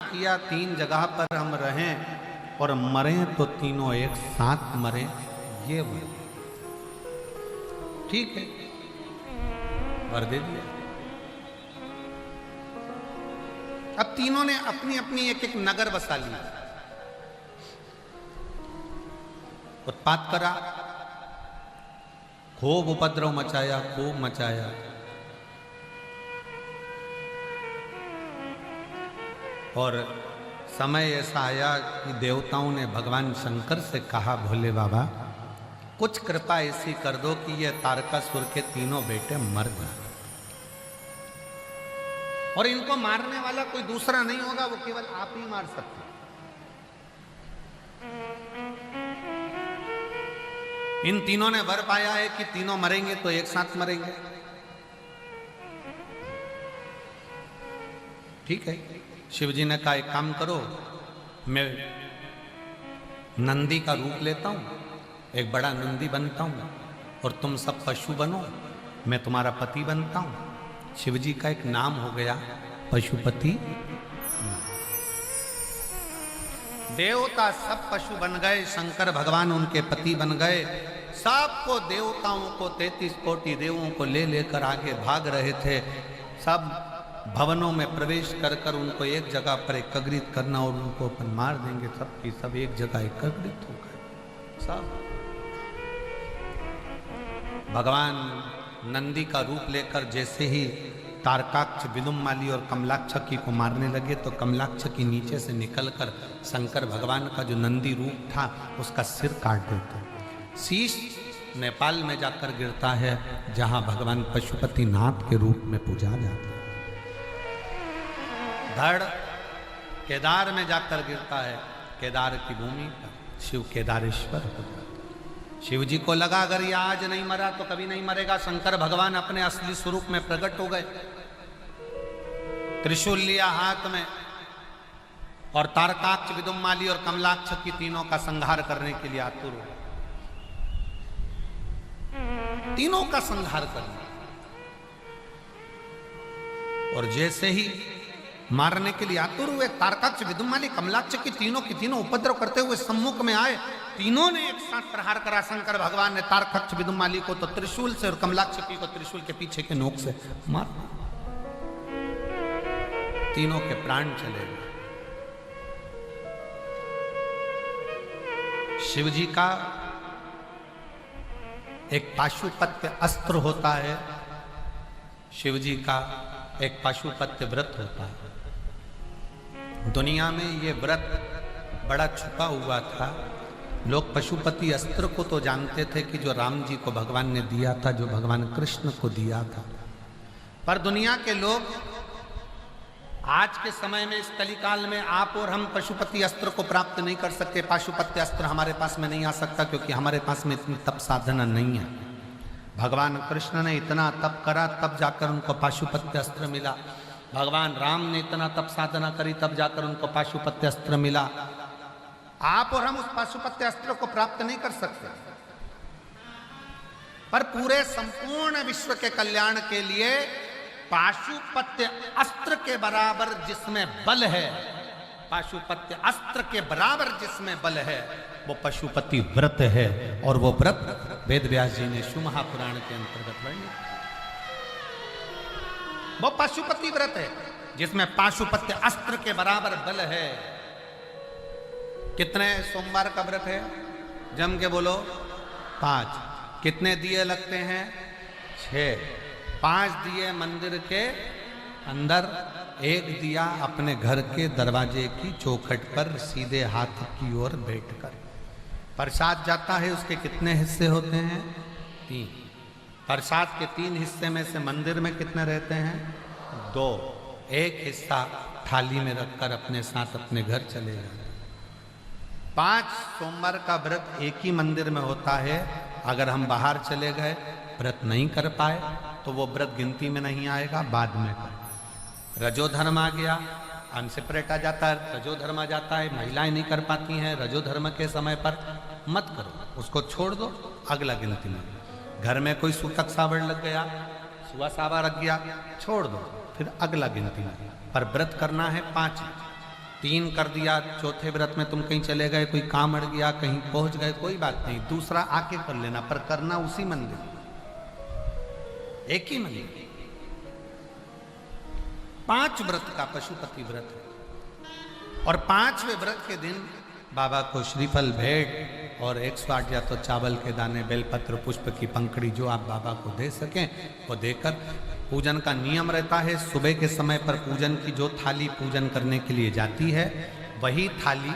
किया 3 जगह पर हम रहें और मरें तो तीनों एक साथ मरें, ये वर ठीक है, वर दे दिया। अब तीनों ने अपनी अपनी एक एक नगर बसा लिया, उत्पात करा, खूब उपद्रव मचाया, खूब मचाया। और समय ऐसा आया कि देवताओं ने भगवान शंकर से कहा, भोले बाबा कुछ कृपा ऐसी कर दो कि ये तारकासुर के तीनों बेटे मर जाए, और इनको मारने वाला कोई दूसरा नहीं होगा, वो केवल आप ही मार सकते। इन तीनों ने वर पाया है कि तीनों मरेंगे तो एक साथ मरेंगे। ठीक है, शिव जी ने कहा एक काम करो, मैं नंदी का रूप लेता हूं, एक बड़ा नंदी बनता हूं और तुम सब पशु बनो, मैं तुम्हारा पति बनता हूं। शिव जी का एक नाम हो गया पशुपति। देवता सब पशु बन गए, शंकर भगवान उनके पति बन गए। सबको देवताओं को 33 कोटि देवों को ले लेकर आगे भाग रहे थे। सब भवनों में प्रवेश कर कर उनको एक जगह पर एकत्रित करना और उनको अपन मार देंगे, सब की सब एक जगह एकत्रित हो गए। सब भगवान नंदी का रूप लेकर जैसे ही तारकाक्ष, विदुम्माली और कमलाक्षकी को मारने लगे तो कमलाक्षकी नीचे से निकलकर शंकर भगवान का जो नंदी रूप था उसका सिर काट देते। शीश नेपाल में जाकर गिरता है, जहां भगवान पशुपति नाथ के रूप में पूजा जाता है। धड़ केदार में जाकर गिरता है, केदार की भूमि पर शिव केदारेश्वर हो जाता है। शिव जी को लगा अगर ये आज नहीं मरा तो कभी नहीं मरेगा। शंकर भगवान अपने असली स्वरूप में प्रकट हो गए, त्रिशूल लिया हाथ में और तारकाक्ष, विदुम्माली और कमलाक्ष की तीनों का संहार करने के लिए आतुर हो, तीनों का संहार करने। और जैसे ही मारने के लिए आतुर हुए, तारकाक्ष, विदुम्माली, कमलाक्ष की तीनों उपद्रव करते हुए सम्मुख में आए। तीनों ने एक साथ प्रहार करा। शंकर भगवान ने तारकाक्ष, विदुम्माली को तो त्रिशूल से और कमलाक्ष को त्रिशूल के पीछे के नोक से मार, तीनों के प्राण चले गए। शिव जी का एक पाशुपत्य अस्त्र होता है, शिव जी का एक पाशुपत्य व्रत होता है। दुनिया में ये व्रत बड़ा छुपा हुआ था। लोग पशुपति अस्त्र को तो जानते थे कि जो राम जी को भगवान ने दिया था, जो भगवान कृष्ण को दिया था, पर दुनिया के लोग आज के समय में इस कलिकाल में आप और हम पशुपति अस्त्र को प्राप्त नहीं कर सकते। पाशुपत्य अस्त्र हमारे पास में नहीं आ सकता क्योंकि हमारे पास में इतनी तप साधना नहीं है। भगवान कृष्ण ने इतना तप करा तब जाकर उनको पाशुपत्य अस्त्र मिला। भगवान राम ने इतना तप साधना करी तब जाकर उनको पाशुपत्य अस्त्र मिला। आप और हम उस पाशुपत्य अस्त्र को प्राप्त नहीं कर सकते, पर पूरे संपूर्ण विश्व के कल्याण के लिए पाशुपत्य अस्त्र के बराबर जिसमें बल है, पाशुपत्य अस्त्र के बराबर जिसमें बल है, वो पशुपति व्रत है। और वो व्रत वेद व्यास जी ने शिव महापुराण के अंतर्गत वर्णित। वो पशुपति व्रत है जिसमें पाशुपत्य अस्त्र के बराबर बल है। कितने सोमवार का व्रत है? जम के बोलो 5। कितने दिए लगते हैं? 6। 5 दिए मंदिर के अंदर, 1 दिया अपने घर के दरवाजे की चौखट पर सीधे हाथ की ओर बैठकर। प्रसाद जाता है, उसके कितने हिस्से होते हैं? 3। प्रसाद के 3 हिस्से में से मंदिर में कितने रहते हैं? 2। 1 हिस्सा थाली में रखकर अपने साथ अपने घर चले जाते। 5 सोमवार का व्रत एक ही मंदिर में होता है। अगर हम बाहर चले गए, व्रत नहीं कर पाए, तो वो व्रत गिनती में नहीं आएगा, बाद में कर। रजोधर्म आ गया, अनसेपरेट आ जाता है, रजोधर्म आ जाता है, महिलाएं नहीं कर पाती हैं रजोधर्म के समय पर, मत करो, उसको छोड़ दो, अगला गिनती में। घर में कोई सूतक सावड़ लग गया, सुआ सावा रख गया, छोड़ दो, फिर अगला गिनती में। पर व्रत करना है 5। 3 कर दिया, चौथे व्रत में तुम कहीं चले गए, कोई काम अड़ गया, कहीं पहुंच गए, कोई बात नहीं, दूसरा आके कर लेना, पर करना उसी मंदिर, एक ही मंदिर। 5 व्रत का पशुपति व्रत है और 5वें व्रत के दिन बाबा को श्रीफल भेंट और 108 या तो चावल के दाने, बेलपत्र, पुष्प की पंखड़ी जो आप बाबा को दे सकें वो देकर पूजन का नियम रहता है। सुबह के समय पर पूजन की जो थाली पूजन करने के लिए जाती है वही थाली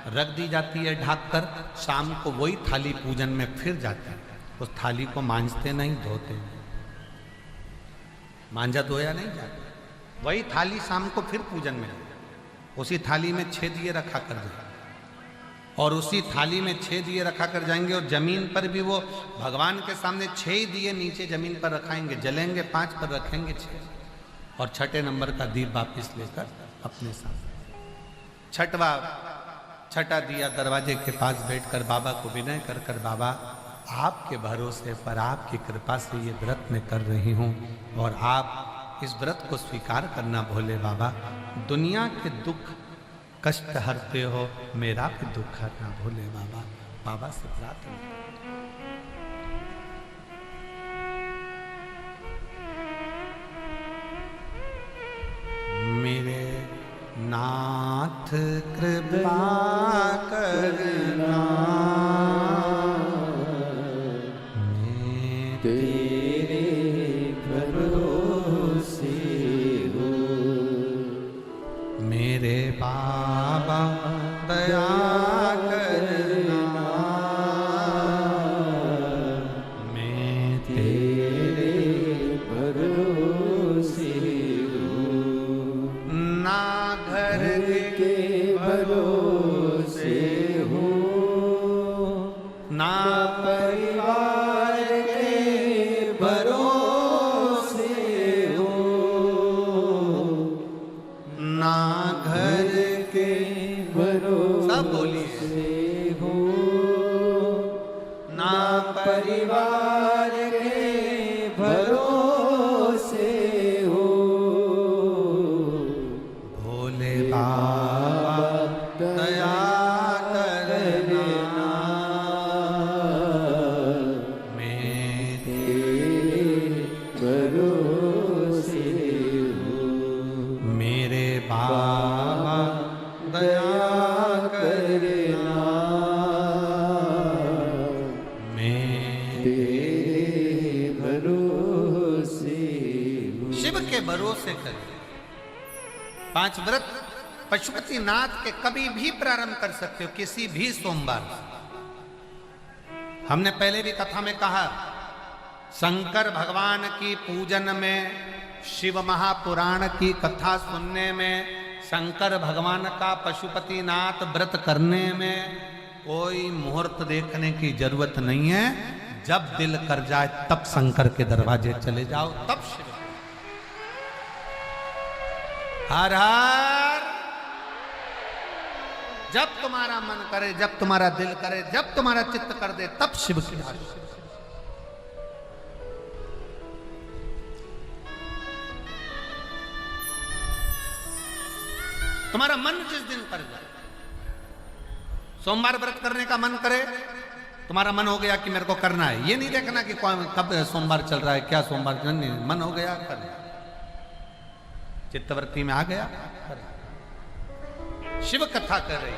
रख दी जाती है ढककर, शाम को वही थाली पूजन में फिर जाती है। उस थाली को मांजते नहीं, धोते नहीं, मांजा धोया नहीं जाता, वही थाली शाम को फिर पूजन में, उसी थाली में 6 दिए रखा कर जाए और उसी थाली में 6 दिए रखा कर जाएंगे और जमीन पर भी वो भगवान के सामने 6 ही दिए नीचे जमीन पर रखाएंगे, जलेंगे 5 पर रखेंगे 6 और 6ठे नंबर का दीप वापिस लेकर अपने सामने 6ठा दिया दरवाजे के पास बैठकर बाबा को विनय कर कर, बाबा आपके भरोसे पर, आपकी कृपा से ये व्रत मैं कर रही हूँ और आप इस व्रत को स्वीकार करना भोले बाबा, दुनिया के दुख कष्ट हरते हो, मेरा भी दुख हरना भोले बाबा। बाबा से प्रार्थना, मेरे नाथ कृपा करना, मैं तेरे भरोसे हूँ, मेरे बाबा दया करना, मैं तेरे भरोसे हूँ, ना घर के भरोसे हूँ, ना परिवार के भरोसे हूँ, ना घर के भरोसे, सब बोलिए, ना परिवार के भरोसे हो, भोले बाबा दया करना, मैं तेरे भरोसे हूँ, मेरे बाबा दया करना, मैं तेरे भरोसे हूँ। शिव के भरोसे करें। 5 व्रत पशुपति नाथ के कभी भी प्रारंभ कर सकते हो, किसी भी सोमवार। हमने पहले भी कथा में कहा, शंकर भगवान की पूजन में, शिव महापुराण की कथा सुनने में, शंकर भगवान का पशुपति नाथ व्रत करने में कोई मुहूर्त देखने की जरूरत नहीं है। जब दिल कर जाए तब शंकर के दरवाजे चले जाओ, तब शिव। हर हर, जब तुम्हारा मन करे, जब तुम्हारा दिल करे, जब तुम्हारा चित्त कर दे, तब शिव की आरती। तुम्हारा मन जिस दिन कर जाए, सोमवार व्रत करने का मन करे, तुम्हारा मन हो गया कि मेरे को करना है, ये नहीं देखना कि कब सोमवार चल रहा है, क्या सोमवार, नहीं, मन हो gaya कर, चित्तवृत्ति में आ गया कर। शिव कथा कर रही,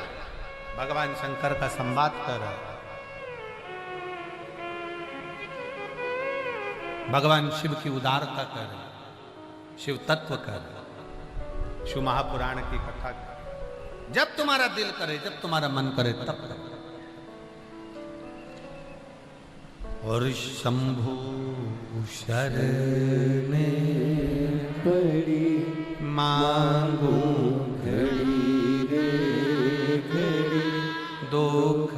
भगवान शंकर का संवाद कर रहा, भगवान शिव की उदारता कर रही, शिव तत्व कर रही, शिव महापुराण की कथा कर। जब तुम्हारा दिल करे, जब तुम्हारा मन करे, तब तक। और शंभु शरणे पड़ी मांगो घड़ी रे घड़ी, दुख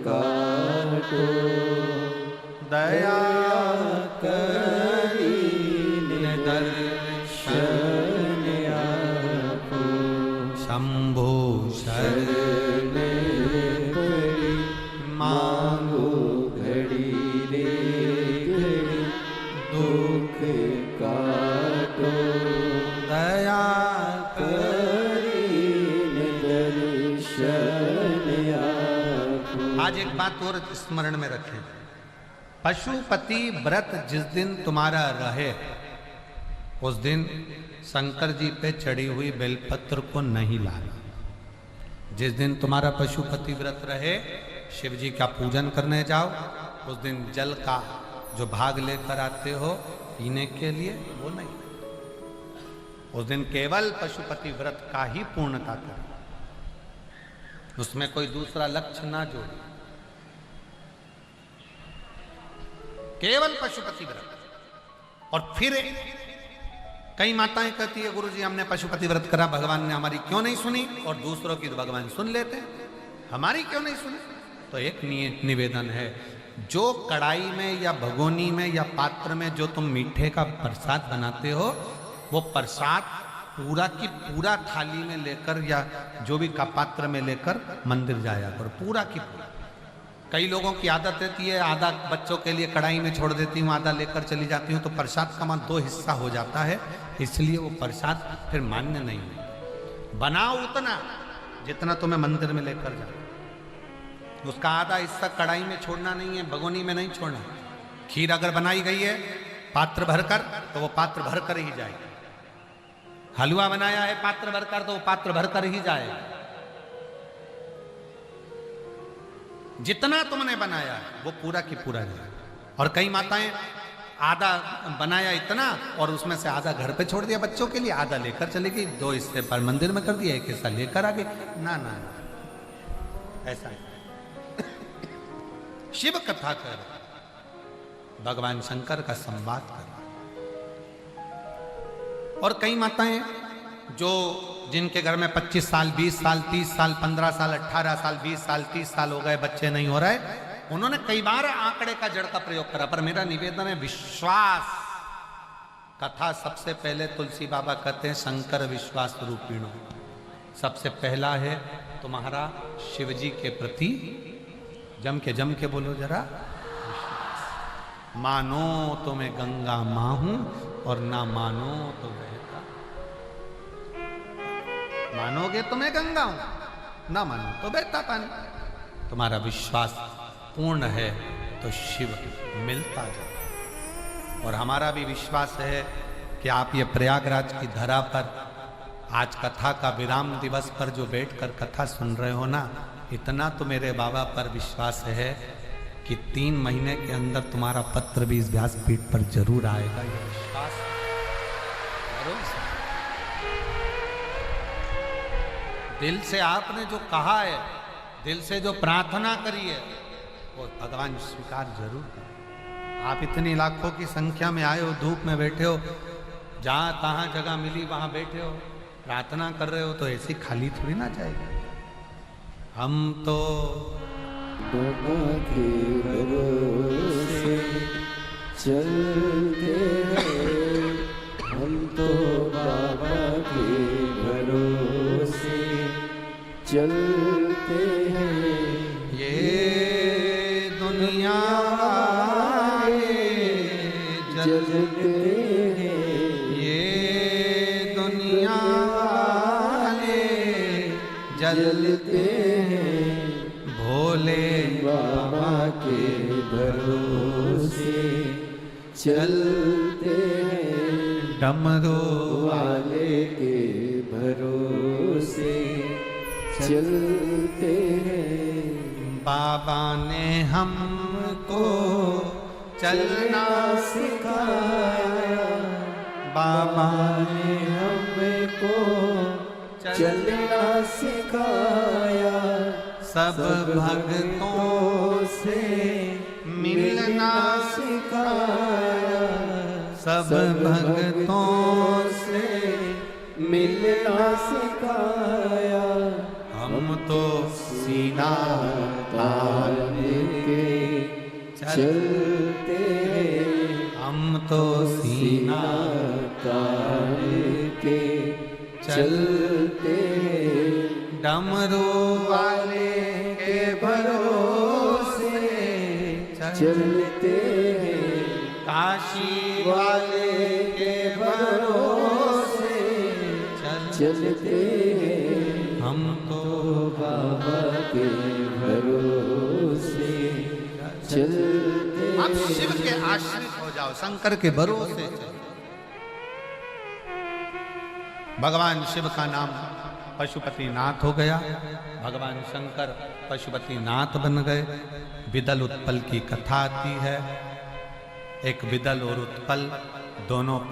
काटो दया करी दर्शन आपो, शंभो शरणे पड़ी मांगो घड़ी रे घड़ी, दुख काटो दया करी आज एक बात और स्मरण में रखें, पशुपति व्रत जिस दिन तुम्हारा रहे उस दिन शंकर जी पे चढ़ी हुई बेलपत्र को नहीं लाना। जिस दिन तुम्हारा पशुपति व्रत रहे, शिव जी का पूजन करने जाओ, उस दिन जल का जो भाग लेकर आते हो पीने के लिए, वो नहीं। उस दिन केवल पशुपति व्रत का ही पूर्णता करें, उसमें कोई दूसरा लक्ष्य ना जोड़े, केवल पशुपति व्रत। और फिर कई माताएं कहती है, गुरुजी हमने पशुपति व्रत करा, भगवान ने हमारी क्यों नहीं सुनी, और दूसरों की तो भगवान सुन लेते हैं, हमारी क्यों नहीं सुनी। तो एक निवेदन है, जो कढ़ाई में या भगोनी में या पात्र में जो तुम मीठे का प्रसाद बनाते हो, वो प्रसाद पूरा की पूरा थाली में लेकर या जो भी का पात्र में लेकर मंदिर जाया करो, पूरा की पूरा। कई लोगों की आदत रहती है, आधा बच्चों के लिए कढ़ाई में छोड़ देती हूँ, आधा लेकर चली जाती हूँ, तो प्रसाद का मान 2 हिस्सा हो जाता है, इसलिए वो प्रसाद फिर मान्य नहीं है। बनाओ उतना जितना तुम्हें मंदिर में लेकर जाओ, उसका आधा हिस्सा कढ़ाई में छोड़ना नहीं है, भगोनी में नहीं छोड़ना। खीर अगर बनाई गई है पात्र भरकर, तो वो पात्र भरकर ही जाएगा। हलवा बनाया है पात्र भरकर, तो वो पात्र भरकर ही जाएगा। जितना तुमने बनाया वो पूरा की पूरा जाए। और कई माताएं आधा बनाया इतना और उसमें से आधा घर पे छोड़ दिया बच्चों के लिए, आधा लेकर चली गई, 2 हिस्से पर मंदिर में कर दिया, 1 हिस्सा लेकर आ गई। ना ना, ऐसा है। शिव कथा कर, भगवान शंकर का संवाद कर। और कई माताएं जो जिनके घर में 25 साल 20 साल 30 साल 15 साल 18 साल 20 साल 30 साल हो गए, बच्चे नहीं हो रहे, उन्होंने कई बार आंकड़े का जड़ का प्रयोग करा। पर मेरा निवेदन है, विश्वास कथा सबसे पहले तुलसी बाबा कहते हैं शंकर विश्वास रूपिणो। सबसे पहला है तुम्हारा शिव जी के प्रति जम के बोलो जरा, मानो तो मैं गंगा मां हूं और ना मानो तो बहता। मानोगे तो मैं गंगा हूं, ना मानो तो बहता पानी। तुम्हारा विश्वास पूर्ण है तो शिव मिलता जाए। और हमारा भी विश्वास है कि आप ये प्रयागराज की धरा पर आज कथा का विराम दिवस पर जो बैठकर कथा सुन रहे हो ना, इतना तो मेरे बाबा पर विश्वास है कि 3 महीने के अंदर तुम्हारा पत्र भी इस व्यासपीठ पर जरूर आएगा। ये विश्वास जरूर। दिल से आपने जो कहा है, दिल से जो प्रार्थना करी है, वो भगवान स्वीकार जरूर करें। आप इतनी लाखों की संख्या में आए हो, धूप में बैठे हो, जहां तहां जगह मिली वहां बैठे हो, प्रार्थना कर रहे हो, तो ऐसी खाली थोड़ी ना जाएगी। हम तो बाबा के भरोसे चलते हैं, हम तो बाबा के भरोसे चलते हैं। ये दुनिया जलते हैं, ये दुनिया जलते हैं, भोले बाबा के भरोसे चलते हैं, डमरू वाले के भरोसे चलते हैं। बाबा ने हमको चलना सिखाया, बाबा ने हमको चलना सिखाया, सब भक्तों से मिलना सिखाया, सब भक्तों से मिलना सिखाया। हम तो सीना तान के चलते हैं, हम तो सीना तान के चलते हैं। डमरू वाले के भरोसे चलते हैं, काशी वाले के भरोसे चलते हैं। हम तो बाबा के भरोसे चलते आप शिव के आश्रित हो जाओ, शंकर के भरोसे चलो। भगवान शिव का नाम पशुपति नाथ हो गया, भगवान शंकर पशुपति नाथ बन गए। विदल उत्पल की कथा आती है। एक विदल और उत्पल दोनों